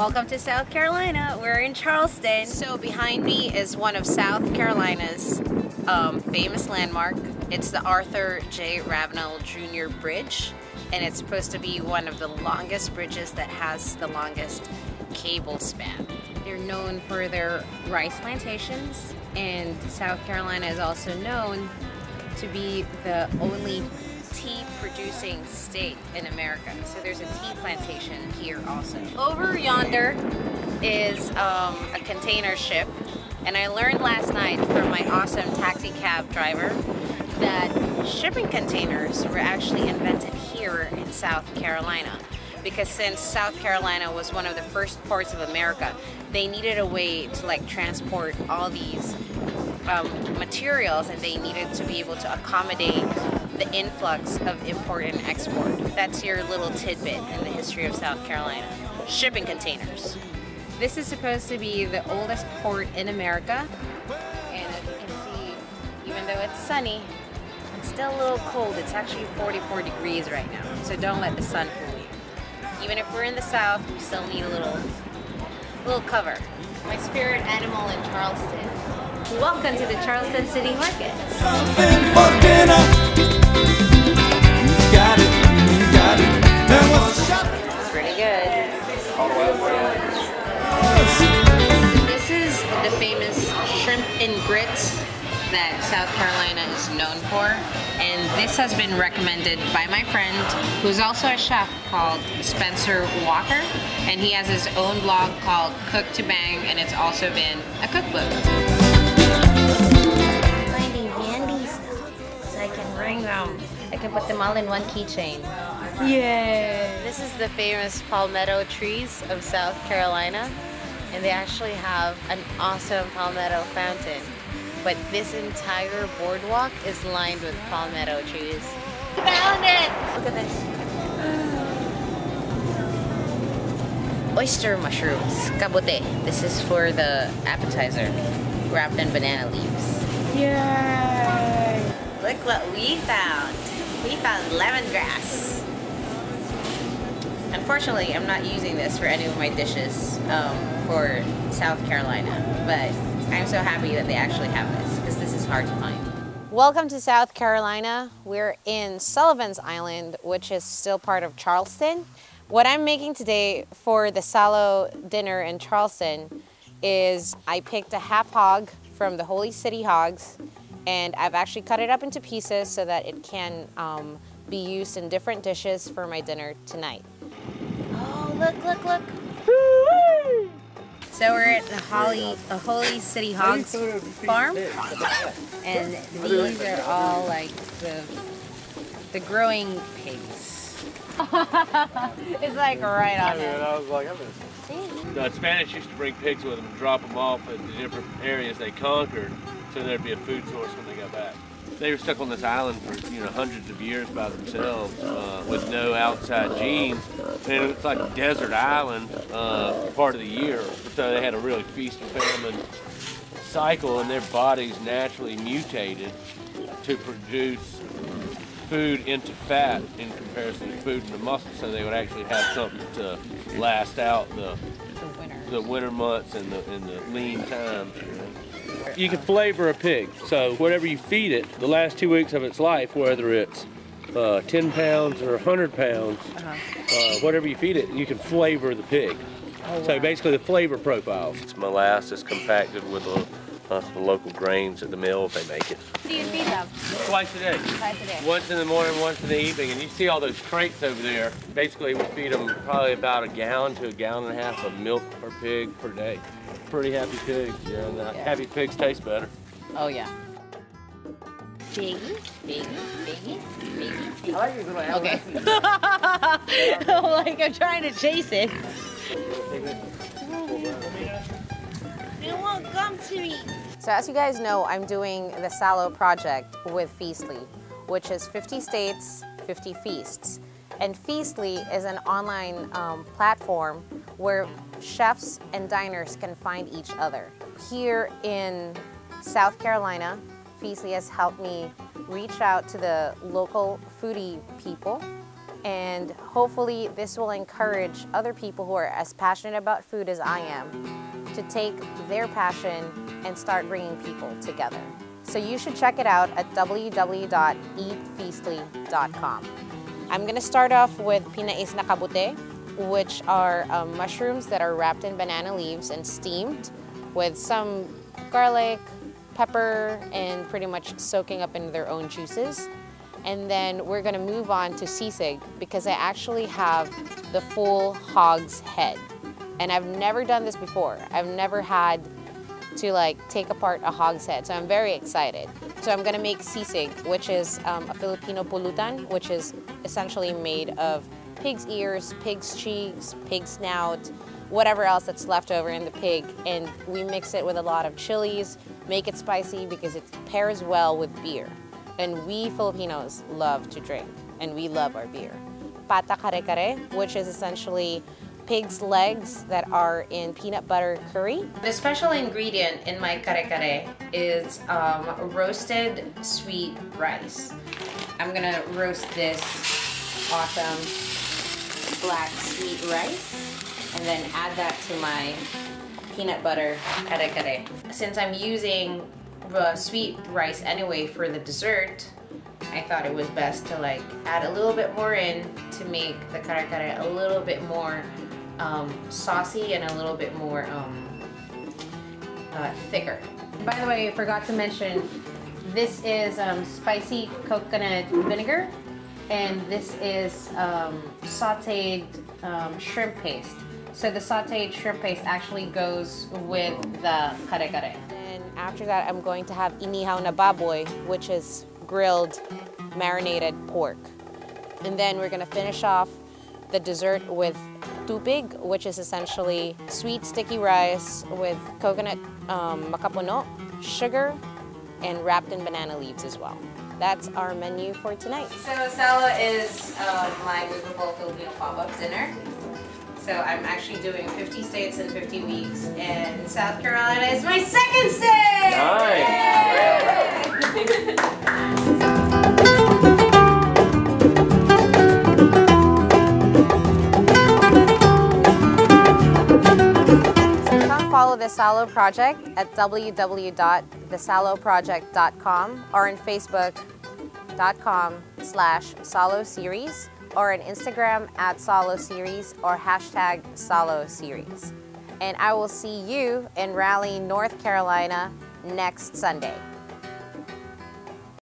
Welcome to South Carolina. We're in Charleston. So behind me is one of South Carolina's famous landmark. It's the Arthur J. Ravenel Jr. Bridge, and it's supposed to be one of the longest bridges that has the longest cable span. They're known for their rice plantations, and South Carolina is also known to be the only tea producing state in America. So there's a tea plantation here also. Over yonder is a container ship, and I learned last night from my awesome taxi cab driver that shipping containers were actually invented here in South Carolina, because since South Carolina was one of the first ports of America, they needed a way to transport all these materials, and they needed to be able to accommodate the influx of import and export. That's your little tidbit in the history of South Carolina. Shipping containers. This is supposed to be the oldest port in America, and as you can see, even though it's sunny, it's still a little cold. It's actually 44 degrees right now, so don't let the sun fool you. Even if we're in the South, we still need a little cover. My spirit animal in Charleston. Welcome to the Charleston City Market. Something for dinner. You got it. There was a shop. It's pretty good. This is the famous shrimp and grits that South Carolina is known for, and this has been recommended by my friend who's also a chef called Spencer Walker, and he has his own blog called Cook to Bang, and it's also been a cookbook. Finding handy stuff so I can bring them. I can put them all in one keychain. Yay! This is the famous palmetto trees of South Carolina, and they actually have an awesome palmetto fountain. But this entire boardwalk is lined with palmetto trees. Found it! Look at this. Oyster mushrooms, kabute. This is for the appetizer, wrapped in banana leaves. Yay! Look what we found. We found lemongrass. Unfortunately, I'm not using this for any of my dishes for South Carolina, but I'm so happy that they actually have this, because this is hard to find. Welcome to South Carolina. We're in Sullivan's Island, which is still part of Charleston. What I'm making today for the Salo dinner in Charleston is I picked a half hog from the Holy City Hogs, and I've actually cut it up into pieces so that it can be used in different dishes for my dinner tonight. Oh, look. So we're at the Holy City Hogs farm, and these are all like the growing pigs. It's like right on it. I was like, the Spanish used to bring pigs with them and drop them off at the different areas they conquered, so there'd be a food source when they got back. They were stuck on this island for hundreds of years by themselves with no outside genes, and it's like a desert island part of the year. So they had a really feast and famine cycle, and their bodies naturally mutated to produce food into fat in comparison to food into muscle, so they would actually have something to last out the winter months and the lean times. You can flavor a pig, so whatever you feed it, the last 2 weeks of its life, whether it's 10 pounds or 100 pounds, whatever you feed it, you can flavor the pig. Oh, wow. So basically the flavor profiles. It's molasses compacted with the local grains at the mill, they make it. Do you feed them? Twice a day. Twice a day. Once in the morning, once in the evening. And you see all those crates over there. Basically we feed them probably about 1 gallon to 1.5 gallons of milk per pig per day. Pretty happy pigs, and happy pigs taste better. Oh yeah. Piggy. Okay. Like I'm trying to chase it. It won't come to me. So as you guys know, I'm doing the Salo project with Feastly, which is 50 states, 50 feasts. And Feastly is an online platform where chefs and diners can find each other. Here in South Carolina, Feastly has helped me reach out to the local foodie people And hopefully this will encourage other people who are as passionate about food as I am to take their passion and start bringing people together. So you should check it out at www.eatfeastly.com. I'm gonna start off with Pinais na Kabute, which are mushrooms that are wrapped in banana leaves and steamed with some garlic, pepper, and pretty much soaking up into their own juices. And then we're gonna move on to sisig because I actually have the full hog's head. And I've never done this before. I've never had to like take apart a hog's head, so I'm very excited. So I'm gonna make sisig, which is a Filipino pulutan, which is essentially made of pig's ears, pig's cheeks, pig's snout, whatever else that's left over in the pig, and we mix it with a lot of chilies, make it spicy because it pairs well with beer. And we Filipinos love to drink, and we love our beer. Pata kare-kare, which is essentially pig's legs that are in peanut butter curry. The special ingredient in my kare-kare is roasted sweet rice. I'm gonna roast this awesome black sweet rice and then add that to my peanut butter kare-kare. Since I'm using sweet rice anyway for the dessert, I thought it was best to like add a little bit more in to make the kare-kare a little bit more saucy and a little bit more thicker. By the way, I forgot to mention, this is spicy coconut vinegar, and this is sauteed shrimp paste. So the sauteed shrimp paste actually goes with the kare-kare. And after that, I'm going to have Inihaw na Baboy, which is grilled, marinated pork. And then we're gonna finish off the dessert with Tupig, which is essentially sweet sticky rice with coconut makapuno, sugar, and wrapped in banana leaves as well. That's our menu for tonight. So Salo is my movable Filipino pop-up dinner. So I'm actually doing 50 states in 50 weeks, and South Carolina is my second state! So come follow the Salo Project at www.thesaloproject.com or on Facebook.com/Salo Series, or on Instagram at Salo Series or hashtag Salo Series. And I will see you in Raleigh, North Carolina next Sunday.